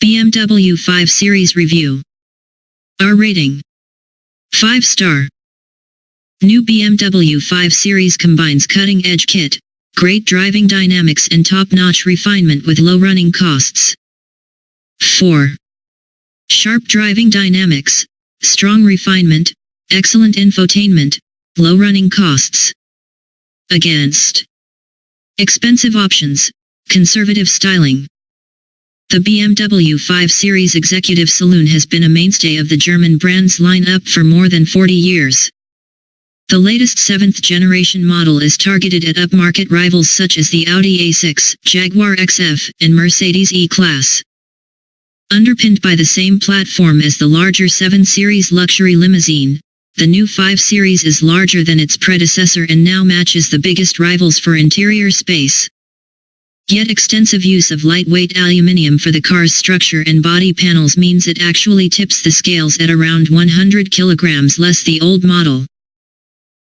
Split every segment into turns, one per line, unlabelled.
BMW 5 Series Review. R rating: 5 star. New BMW 5 Series combines cutting-edge kit, great driving dynamics and top-notch refinement with low running costs. 4. Sharp driving dynamics, strong refinement, excellent infotainment, low running costs. Against: expensive options, conservative styling. The BMW 5 Series Executive Saloon has been a mainstay of the German brand's lineup for more than 40 years. The latest 7th-generation model is targeted at upmarket rivals such as the Audi A6, Jaguar XF, and Mercedes E-Class. Underpinned by the same platform as the larger 7 Series luxury limousine, the new 5 Series is larger than its predecessor and now matches the biggest rivals for interior space. Yet extensive use of lightweight aluminium for the car's structure and body panels means it actually tips the scales at around 100 kilograms less the old model.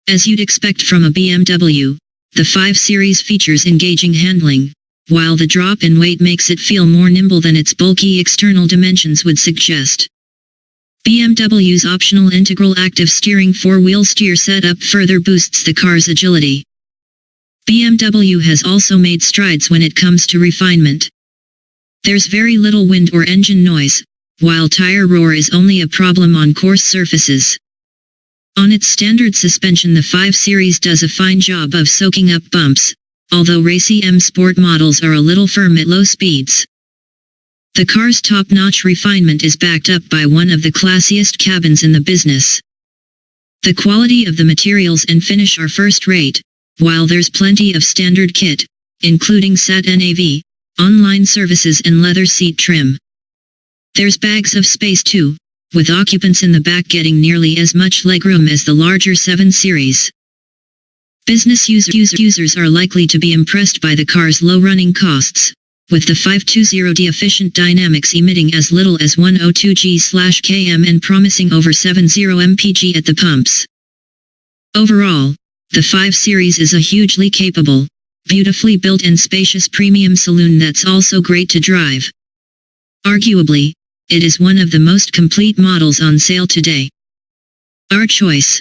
As you'd expect from a BMW, the 5 Series features engaging handling, while the drop in weight makes it feel more nimble than its bulky external dimensions would suggest. BMW's optional integral active steering 4-wheel steer setup further boosts the car's agility. BMW has also made strides when it comes to refinement. There's very little wind or engine noise, while tire roar is only a problem on coarse surfaces. On its standard suspension, the 5 Series does a fine job of soaking up bumps, although racy M Sport models are a little firm at low speeds. The car's top-notch refinement is backed up by one of the classiest cabins in the business. The quality of the materials and finish are first-rate, while there's plenty of standard kit, including Sat-NAV, online services and leather seat trim. There's bags of space too, with occupants in the back getting nearly as much legroom as the larger 7 Series. Business users are likely to be impressed by the car's low running costs, with the 520D efficient dynamics emitting as little as 102 G/km and promising over 70 mpg at the pumps. Overall, the 5 Series is a hugely capable, beautifully built and spacious premium saloon that's also great to drive. Arguably, it is one of the most complete models on sale today. Our choice: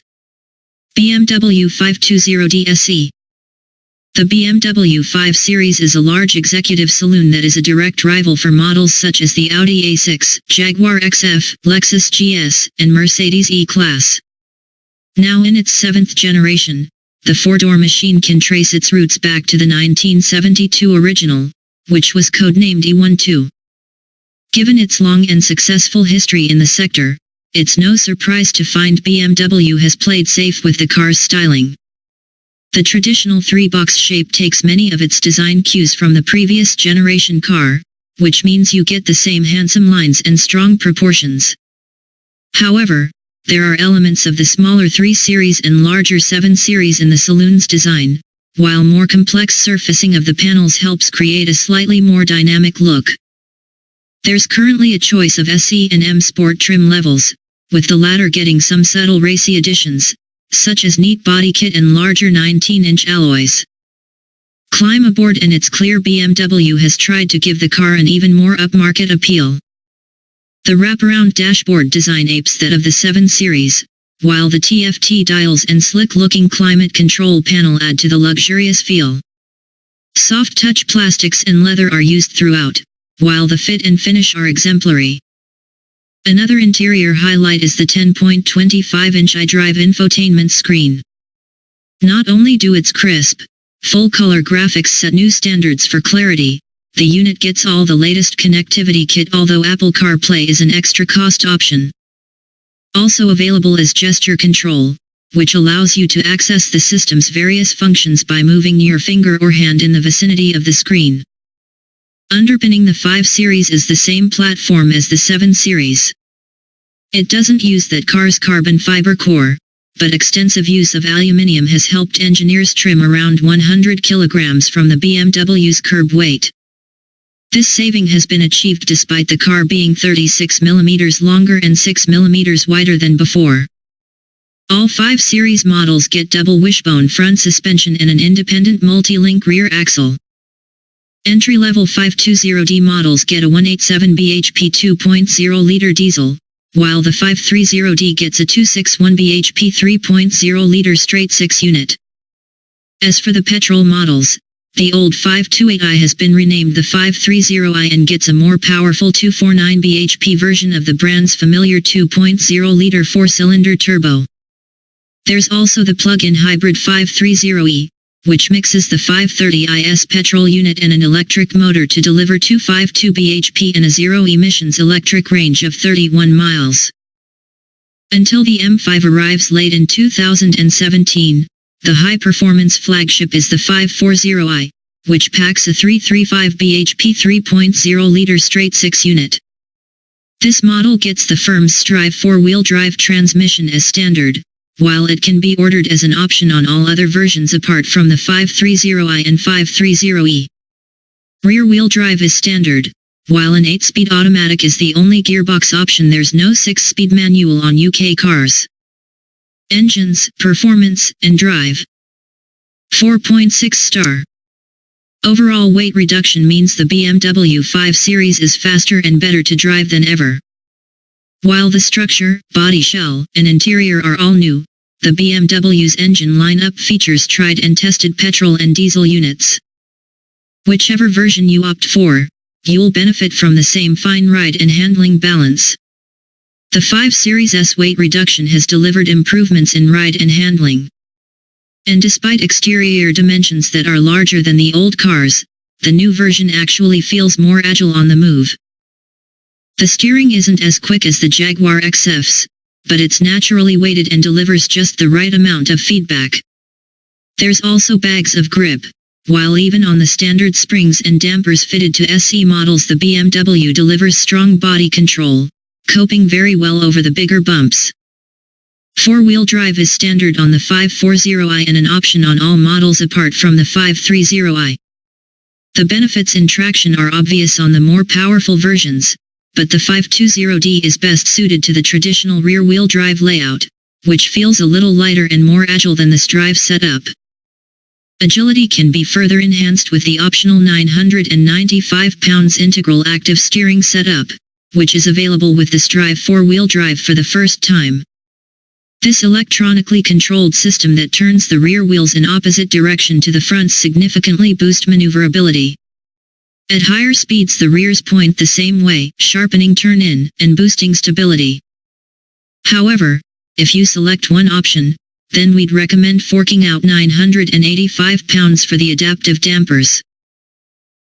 BMW 520D SE. The BMW 5 Series is a large executive saloon that is a direct rival for models such as the Audi A6, Jaguar XF, Lexus GS, and Mercedes E-Class. Now in its 7th generation, the 4-door machine can trace its roots back to the 1972 original, which was codenamed E12. Given its long and successful history in the sector, it's no surprise to find BMW has played safe with the car's styling. The traditional 3-box shape takes many of its design cues from the previous generation car, which means you get the same handsome lines and strong proportions. However, there are elements of the smaller 3 Series and larger 7 Series in the saloon's design, while more complex surfacing of the panels helps create a slightly more dynamic look. There's currently a choice of SE and M Sport trim levels, with the latter getting some subtle racy additions, such as neat body kit and larger 19-inch alloys. Climb aboard and it's clear BMW has tried to give the car an even more upmarket appeal. The wraparound dashboard design apes that of the 7 Series, while the TFT dials and slick-looking climate control panel add to the luxurious feel. Soft-touch plastics and leather are used throughout, while the fit and finish are exemplary. Another interior highlight is the 10.25-inch iDrive infotainment screen. Not only do its crisp, full-color graphics set new standards for clarity, the unit gets all the latest connectivity kit, although Apple CarPlay is an extra cost option. Also available is gesture control, which allows you to access the system's various functions by moving your finger or hand in the vicinity of the screen. Underpinning the 5 Series is the same platform as the 7 Series. It doesn't use that car's carbon fiber core, but extensive use of aluminium has helped engineers trim around 100 kilograms from the BMW's curb weight. This saving has been achieved despite the car being 36 mm longer and 6 mm wider than before. All 5 Series models get double wishbone front suspension and an independent multi-link rear axle. Entry-level 520D models get a 187 bhp 2.0-liter diesel, while the 530D gets a 261 bhp 3.0-liter straight-six unit. As for the petrol models, the old 528i has been renamed the 530i and gets a more powerful 249 bhp version of the brand's familiar 2.0-liter four-cylinder turbo. There's also the plug-in hybrid 530e, which mixes the 530i's petrol unit and an electric motor to deliver 252 bhp and a zero-emissions electric range of 31 miles. Until the M5 arrives late in 2017, the high-performance flagship is the 540i, which packs a 335 bhp 3.0-liter straight-six unit. This model gets the firm's Strive four-wheel drive transmission as standard, while it can be ordered as an option on all other versions apart from the 530i and 530e. Rear-wheel drive is standard, while an 8-speed automatic is the only gearbox option. There's no 6-speed manual on UK cars. Engines, performance, and drive. 4.6 star. Overall weight reduction means the BMW 5 Series is faster and better to drive than ever. While the structure, body shell, and interior are all new, the BMW's engine lineup features tried and tested petrol and diesel units. Whichever version you opt for, you'll benefit from the same fine ride and handling balance. The 5 Series' weight reduction has delivered improvements in ride and handling. And despite exterior dimensions that are larger than the old cars, the new version actually feels more agile on the move. The steering isn't as quick as the Jaguar XF's, but it's naturally weighted and delivers just the right amount of feedback. There's also bags of grip. While even on the standard springs and dampers fitted to SE models, the BMW delivers strong body control, coping very well over the bigger bumps. Four-wheel drive is standard on the 540i and an option on all models apart from the 530i. The benefits in traction are obvious on the more powerful versions, but the 520D is best suited to the traditional rear-wheel drive layout, which feels a little lighter and more agile than the Strive setup. Agility can be further enhanced with the optional 995 pounds integral active steering setup, which is available with the Strive four-wheel drive for the first time. This electronically controlled system that turns the rear wheels in opposite direction to the fronts significantly boosts maneuverability. At higher speeds the rears point the same way, sharpening turn-in and boosting stability. However, if you select one option, then we'd recommend forking out 985 pounds for the adaptive dampers.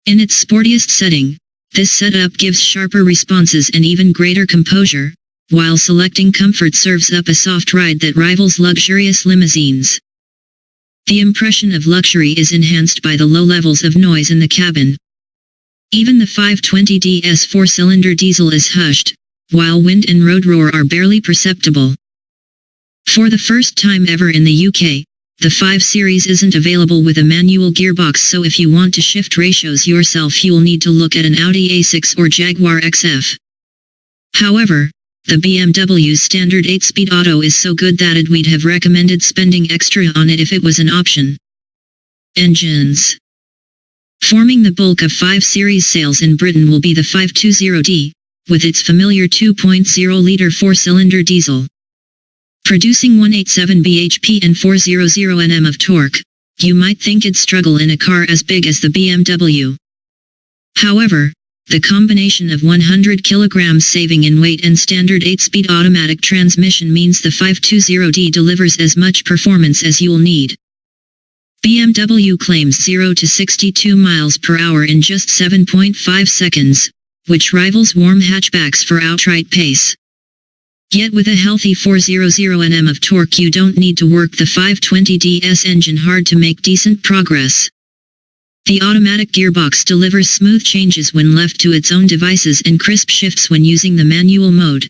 In its sportiest setting, this setup gives sharper responses and even greater composure, while selecting comfort serves up a soft ride that rivals luxurious limousines. The impression of luxury is enhanced by the low levels of noise in the cabin. Even the 520DS four-cylinder diesel is hushed, while wind and road roar are barely perceptible. For the first time ever in the UK, the 5 Series isn't available with a manual gearbox, so if you want to shift ratios yourself you'll need to look at an Audi A6 or Jaguar XF. However, the BMW's standard 8-speed auto is so good that we'd have recommended spending extra on it if it was an option. Engines. Forming the bulk of 5 Series sales in Britain will be the 520D, with its familiar 2.0-liter four-cylinder diesel. Producing 187 bhp and 400 Nm of torque, you might think it'd struggle in a car as big as the BMW. However, the combination of 100 kilograms saving in weight and standard 8-speed automatic transmission means the 520D delivers as much performance as you'll need. BMW claims 0 to 62 miles per hour in just 7.5 seconds, which rivals warm hatchbacks for outright pace. Yet with a healthy 400 Nm of torque you don't need to work the 520DS engine hard to make decent progress. The automatic gearbox delivers smooth changes when left to its own devices and crisp shifts when using the manual mode.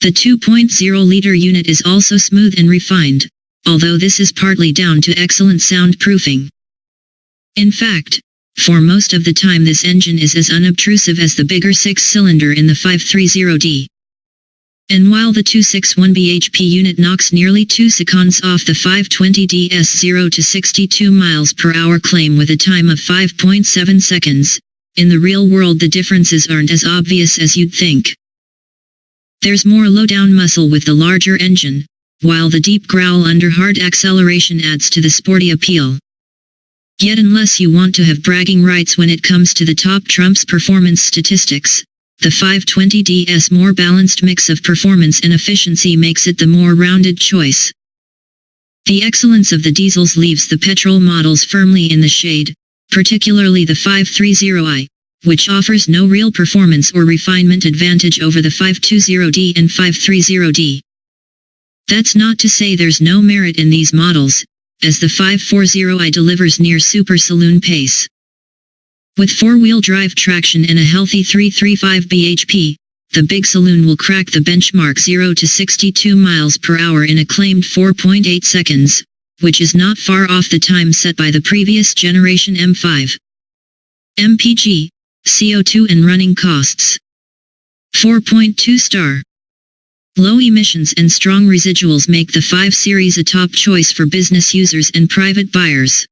The 2.0-liter unit is also smooth and refined, although this is partly down to excellent soundproofing. In fact, for most of the time this engine is as unobtrusive as the bigger 6-cylinder in the 530D. And while the 261 bhp unit knocks nearly 2 seconds off the 520ds 0 to 62 miles per hour claim with a time of 5.7 seconds, in the real world the differences aren't as obvious as you'd think. There's more low-down muscle with the larger engine, while the deep growl under hard acceleration adds to the sporty appeal. Yet unless you want to have bragging rights when it comes to the top Trump's performance statistics, the 520ds more balanced mix of performance and efficiency makes it the more rounded choice. The excellence of the diesels leaves the petrol models firmly in the shade, particularly the 530i, which offers no real performance or refinement advantage over the 520d and 530d. That's not to say there's no merit in these models, as the 540i delivers near super saloon pace. With four-wheel drive traction and a healthy 335 bhp, the big saloon will crack the benchmark 0 to 62 miles per hour in a claimed 4.8 seconds, which is not far off the time set by the previous generation M5. MPG, CO2 and running costs. 4.2 star. Low emissions and strong residuals make the 5 Series a top choice for business users and private buyers.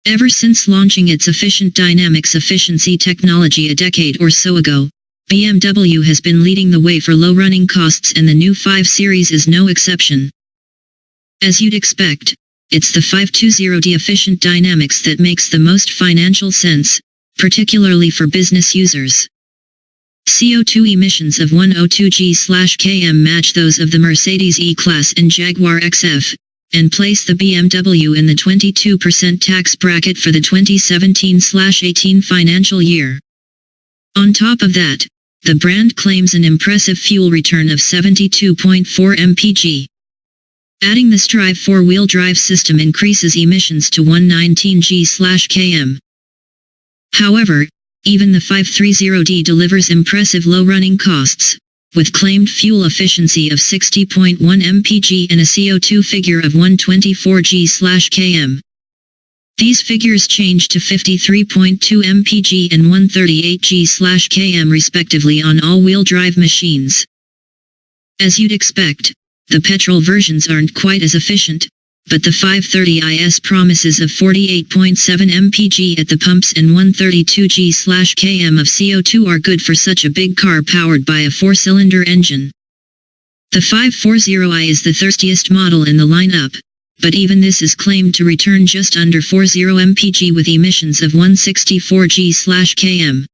Ever since launching its efficient dynamics efficiency technology a decade or so ago, BMW has been leading the way for low running costs, and the new 5 Series is no exception. As you'd expect, it's the 520d efficient dynamics that makes the most financial sense, particularly for business users. CO2 emissions of 102g/km match those of the Mercedes E-Class and Jaguar XF, and place the BMW in the 22% tax bracket for the 2017/18 financial year. On top of that, the brand claims an impressive fuel return of 72.4 mpg. Adding the Strive 4-wheel drive system increases emissions to 119g/km. However, even the 530d delivers impressive low running costs, with claimed fuel efficiency of 60.1 mpg and a CO2 figure of 124g/km. These figures change to 53.2 mpg and 138g/km respectively on all-wheel drive machines. As you'd expect, the petrol versions aren't quite as efficient, but the 530is promises of 48.7 mpg at the pumps and 132g/km of CO2 are good for such a big car powered by a 4-cylinder engine. The 540i is the thirstiest model in the lineup, but even this is claimed to return just under 40 mpg with emissions of 164g/km.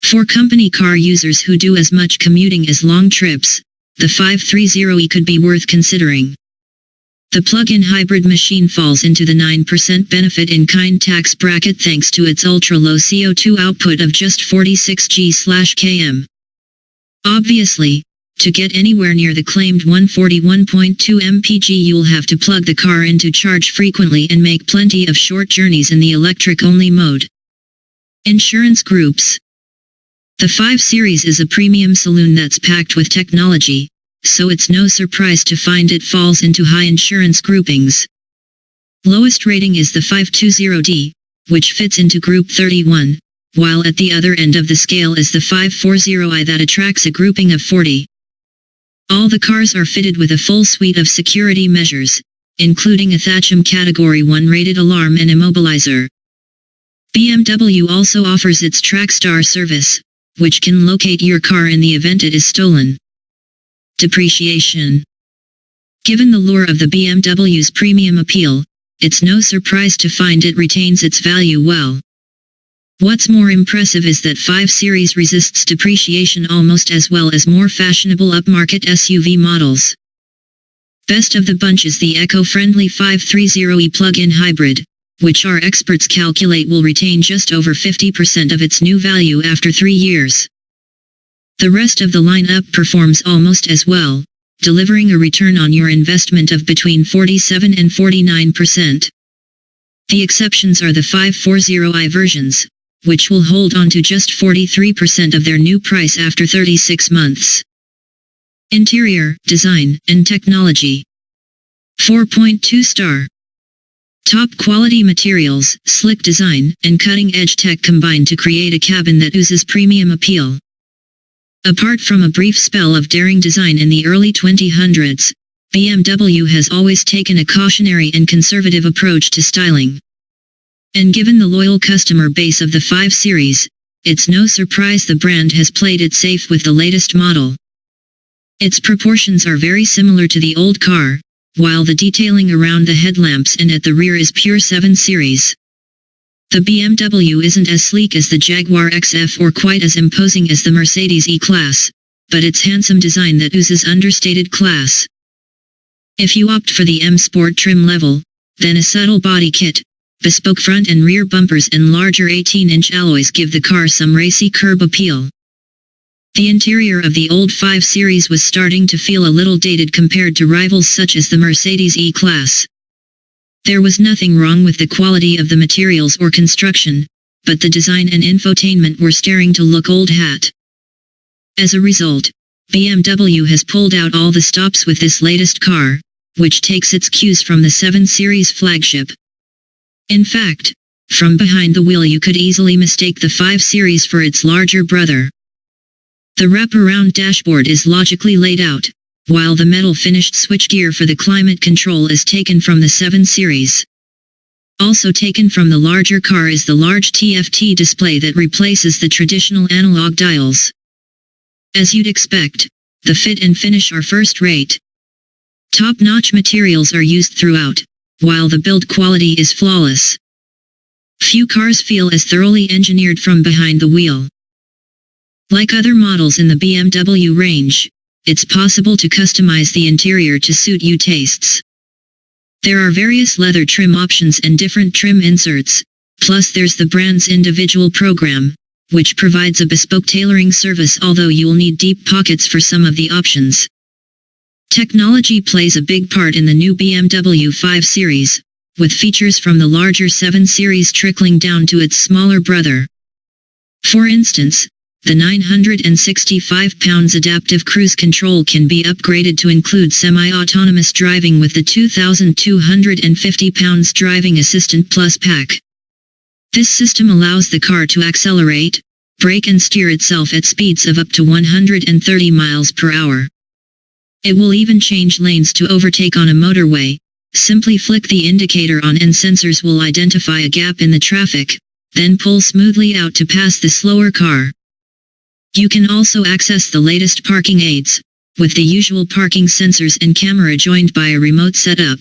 For company car users who do as much commuting as long trips, the 530e could be worth considering. The plug-in hybrid machine falls into the 9% benefit-in-kind tax bracket thanks to its ultra-low CO2 output of just 46g/km. Obviously, to get anywhere near the claimed 141.2 mpg you'll have to plug the car in to charge frequently and make plenty of short journeys in the electric-only mode. Insurance groups. The 5 Series is a premium saloon that's packed with technology, so it's no surprise to find it falls into high insurance groupings. Lowest rating is the 520d, which fits into Group 31, while at the other end of the scale is the 540i that attracts a grouping of 40. All the cars are fitted with a full suite of security measures, including a Thatcham Category 1 rated alarm and immobilizer. BMW also offers its TrackStar service, which can locate your car in the event it is stolen. Depreciation. Given the lure of the BMW's premium appeal, it's no surprise to find it retains its value well. What's more impressive is that 5 Series resists depreciation almost as well as more fashionable upmarket SUV models. Best of the bunch is the eco-friendly 530e plug-in hybrid, which our experts calculate will retain just over 50% of its new value after 3 years. The rest of the lineup performs almost as well, delivering a return on your investment of between 47 and 49%. The exceptions are the 540i versions, which will hold on to just 43% of their new price after 36 months. Interior, design, and technology. 4.2 star. Top quality materials, slick design, and cutting-edge tech combine to create a cabin that oozes premium appeal. Apart from a brief spell of daring design in the early 2000s, BMW has always taken a cautionary and conservative approach to styling. And given the loyal customer base of the 5 Series, it's no surprise the brand has played it safe with the latest model. Its proportions are very similar to the old car, while the detailing around the headlamps and at the rear is pure 7 Series. The BMW isn't as sleek as the Jaguar XF or quite as imposing as the Mercedes E-Class, but its handsome design that oozes understated class. If you opt for the M Sport trim level, then a subtle body kit, bespoke front and rear bumpers and larger 18-inch alloys give the car some racy curb appeal. The interior of the old 5 Series was starting to feel a little dated compared to rivals such as the Mercedes E-Class. There was nothing wrong with the quality of the materials or construction, but the design and infotainment were starting to look old hat. As a result, BMW has pulled out all the stops with this latest car, which takes its cues from the 7 Series flagship. In fact, from behind the wheel you could easily mistake the 5 Series for its larger brother. The wraparound dashboard is logically laid out, while the metal-finished switchgear for the climate control is taken from the 7 Series. Also taken from the larger car is the large TFT display that replaces the traditional analog dials. As you'd expect, the fit and finish are first-rate. Top-notch materials are used throughout, while the build quality is flawless. Few cars feel as thoroughly engineered from behind the wheel. Like other models in the BMW range, it's possible to customize the interior to suit your tastes. There are various leather trim options and different trim inserts, plus there's the brand's individual program, which provides a bespoke tailoring service, although you'll need deep pockets for some of the options. Technology plays a big part in the new BMW 5 Series, with features from the larger 7 Series trickling down to its smaller brother. For instance, the 965 pounds adaptive cruise control can be upgraded to include semi-autonomous driving with the 2,250 pounds driving assistant plus pack. This system allows the car to accelerate, brake and steer itself at speeds of up to 130 miles per hour. It will even change lanes to overtake on a motorway. Simply flick the indicator on and sensors will identify a gap in the traffic, then pull smoothly out to pass the slower car. You can also access the latest parking aids, with the usual parking sensors and camera joined by a remote setup.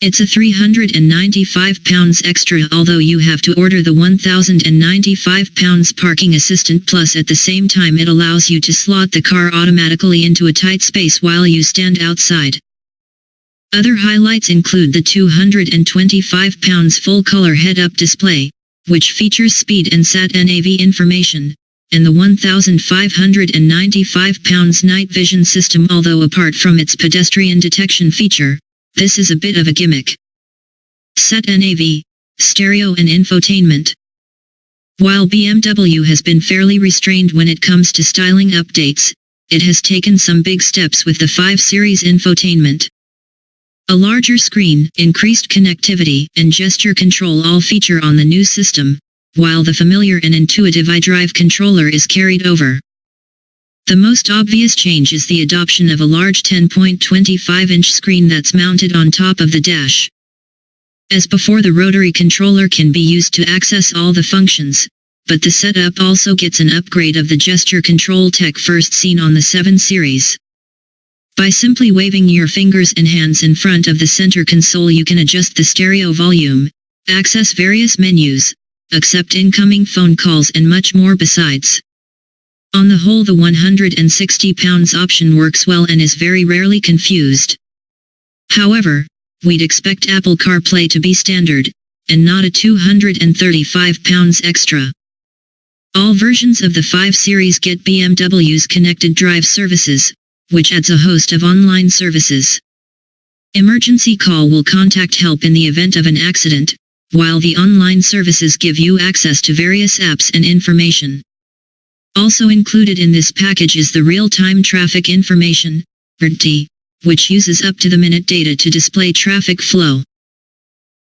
It's a 395 pounds extra, although you have to order the 1,095 pounds parking assistant plus at the same time it allows you to slot the car automatically into a tight space while you stand outside. Other highlights include the 225 pounds full-color head-up display, which features speed and sat-nav information, and the 1,595 pounds night vision system, although apart from its pedestrian detection feature, this is a bit of a gimmick. Sat-nav, stereo and infotainment. While BMW has been fairly restrained when it comes to styling updates, it has taken some big steps with the 5 Series infotainment. A larger screen, increased connectivity, and gesture control all feature on the new system, while the familiar and intuitive iDrive controller is carried over. The most obvious change is the adoption of a large 10.25-inch screen that's mounted on top of the dash. As before, the rotary controller can be used to access all the functions, but the setup also gets an upgrade of the gesture control tech first seen on the 7 Series. By simply waving your fingers and hands in front of the center console, you can adjust the stereo volume, access various menus, accept incoming phone calls and much more besides. On the whole, the 160 pounds option works well and is very rarely confused. However, we'd expect Apple CarPlay to be standard, and not a 235 pounds extra. All versions of the 5 Series get BMW's connected drive services, which adds a host of online services. Emergency call will contact help in the event of an accident, while the online services give you access to various apps and information. Also included in this package is the real-time traffic information, RT, which uses up-to-the-minute data to display traffic flow.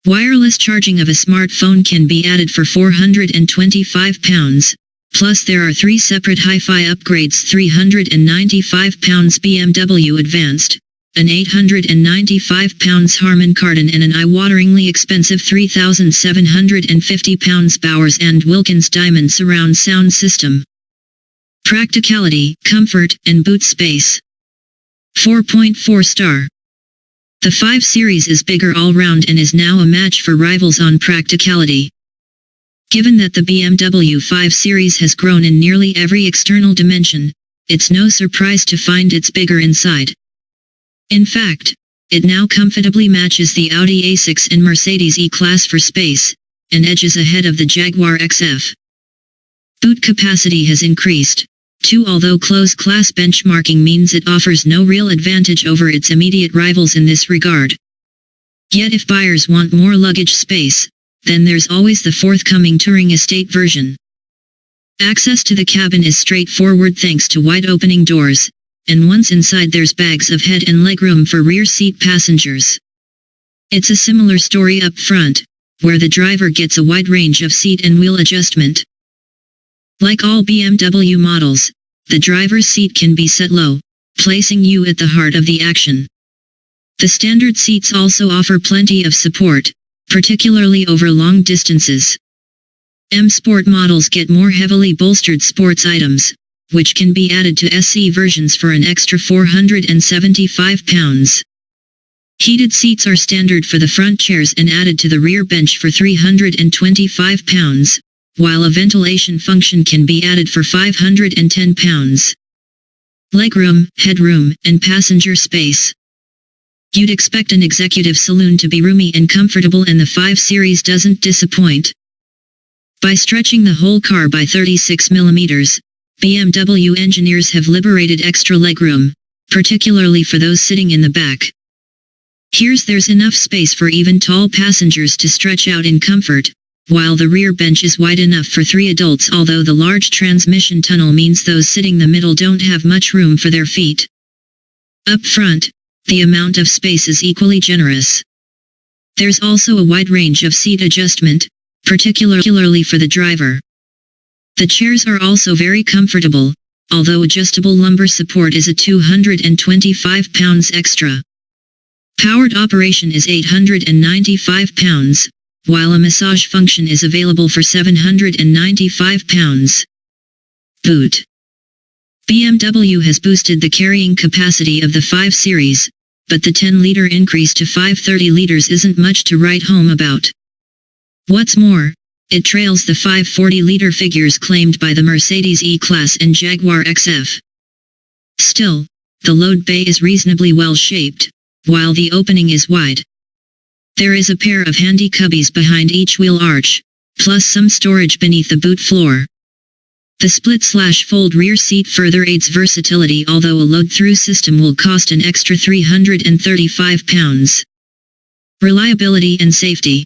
Wireless charging of a smartphone can be added for 425 pounds, Plus there are 3 separate hi-fi upgrades: 395 pounds BMW Advanced, an 895 pounds Harman Kardon, and an eye-wateringly expensive 3,750 pounds Bowers & Wilkins Diamond surround sound system. Practicality, comfort, and boot space. 4.4 star. The 5 Series is bigger all-round and is now a match for rivals on practicality. Given that the BMW 5 Series has grown in nearly every external dimension, it's no surprise to find it's bigger inside. In fact, it now comfortably matches the Audi A6 and Mercedes E-Class for space, and edges ahead of the Jaguar XF. Boot capacity has increased, too, although close-class benchmarking means it offers no real advantage over its immediate rivals in this regard. Yet if buyers want more luggage space, then there's always the forthcoming Touring Estate version. Access to the cabin is straightforward thanks to wide opening doors, and once inside there's bags of head and legroom for rear seat passengers. It's a similar story up front, where the driver gets a wide range of seat and wheel adjustment. Like all BMW models, the driver's seat can be set low, placing you at the heart of the action. The standard seats also offer plenty of support, particularly over long distances. M Sport models get more heavily bolstered sports items, which can be added to SE versions for an extra 475 pounds. Heated seats are standard for the front chairs and added to the rear bench for 325 pounds, while a ventilation function can be added for 510 pounds. Legroom, headroom, and passenger space. You'd expect an executive saloon to be roomy and comfortable, and the 5 Series doesn't disappoint. By stretching the whole car by 36 mm, BMW engineers have liberated extra legroom, particularly for those sitting in the back. There's enough space for even tall passengers to stretch out in comfort, while the rear bench is wide enough for 3 adults, although the large transmission tunnel means those sitting in the middle don't have much room for their feet. Up front, the amount of space is equally generous. There's also a wide range of seat adjustment, particularly for the driver. The chairs are also very comfortable, although adjustable lumbar support is a 225 pounds extra. Powered operation is 895 pounds, while a massage function is available for 795 pounds. Boot. BMW has boosted the carrying capacity of the 5 Series, but the 10-liter increase to 530 liters isn't much to write home about. What's more, it trails the 540-liter figures claimed by the Mercedes E-Class and Jaguar XF. Still, the load bay is reasonably well-shaped, while the opening is wide. There is a pair of handy cubbies behind each wheel arch, plus some storage beneath the boot floor. The split/fold rear seat further aids versatility, although a load-through system will cost an extra 335 pounds. Reliability and safety.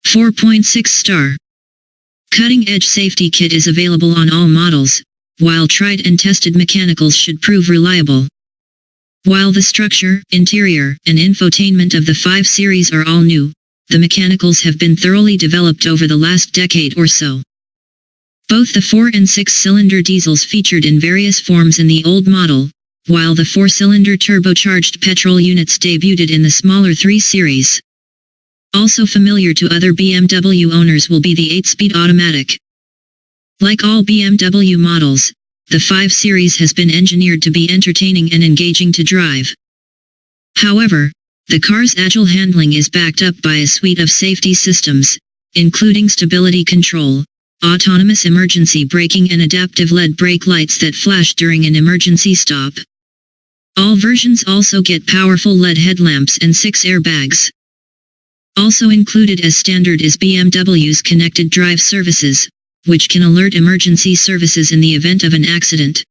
4.6 star. Cutting-edge safety kit is available on all models, while tried and tested mechanicals should prove reliable. While the structure, interior, and infotainment of the 5 Series are all new, the mechanicals have been thoroughly developed over the last decade or so. Both the 4- and 6-cylinder diesels featured in various forms in the old model, while the 4-cylinder turbocharged petrol units debuted in the smaller 3 Series. Also familiar to other BMW owners will be the 8-speed automatic. Like all BMW models, the 5 Series has been engineered to be entertaining and engaging to drive. However, the car's agile handling is backed up by a suite of safety systems, including stability control, autonomous emergency braking, and adaptive LED brake lights that flash during an emergency stop. All versions also get powerful LED headlamps and 6 airbags. Also included as standard is BMW's connected drive services, which can alert emergency services in the event of an accident.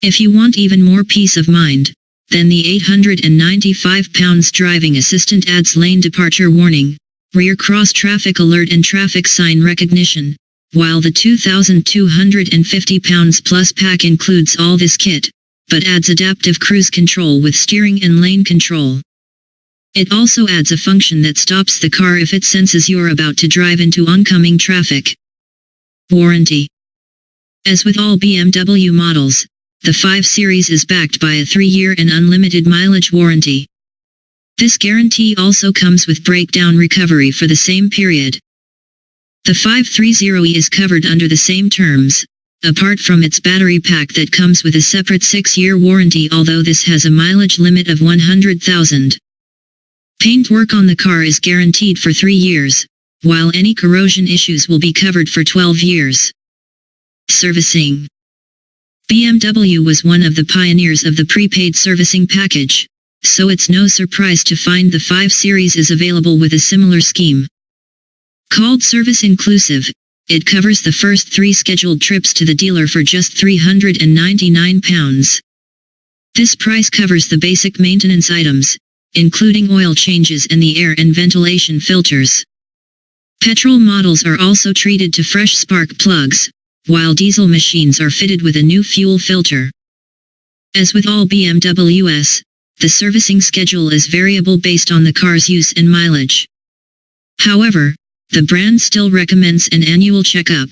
If you want even more peace of mind, then the 895 pounds driving assistant adds lane departure warning, rear cross traffic alert, and traffic sign recognition, while the 2,250 pounds plus pack includes all this kit, but adds adaptive cruise control with steering and lane control. It also adds a function that stops the car if it senses you're about to drive into oncoming traffic. Warranty. As with all BMW models, the 5 Series is backed by a 3-year and unlimited mileage warranty. This guarantee also comes with breakdown recovery for the same period. The 530e is covered under the same terms, apart from its battery pack that comes with a separate 6-year warranty, although this has a mileage limit of 100,000. Paint work on the car is guaranteed for 3 years, while any corrosion issues will be covered for 12 years. Servicing. BMW was one of the pioneers of the prepaid servicing package, so it's no surprise to find the 5 Series is available with a similar scheme. Called Service Inclusive, it covers the first 3 scheduled trips to the dealer for just £399. This price covers the basic maintenance items, including oil changes and the air and ventilation filters. Petrol models are also treated to fresh spark plugs, while diesel machines are fitted with a new fuel filter. As with all BMWs, the servicing schedule is variable based on the car's use and mileage. However, the brand still recommends an annual checkup.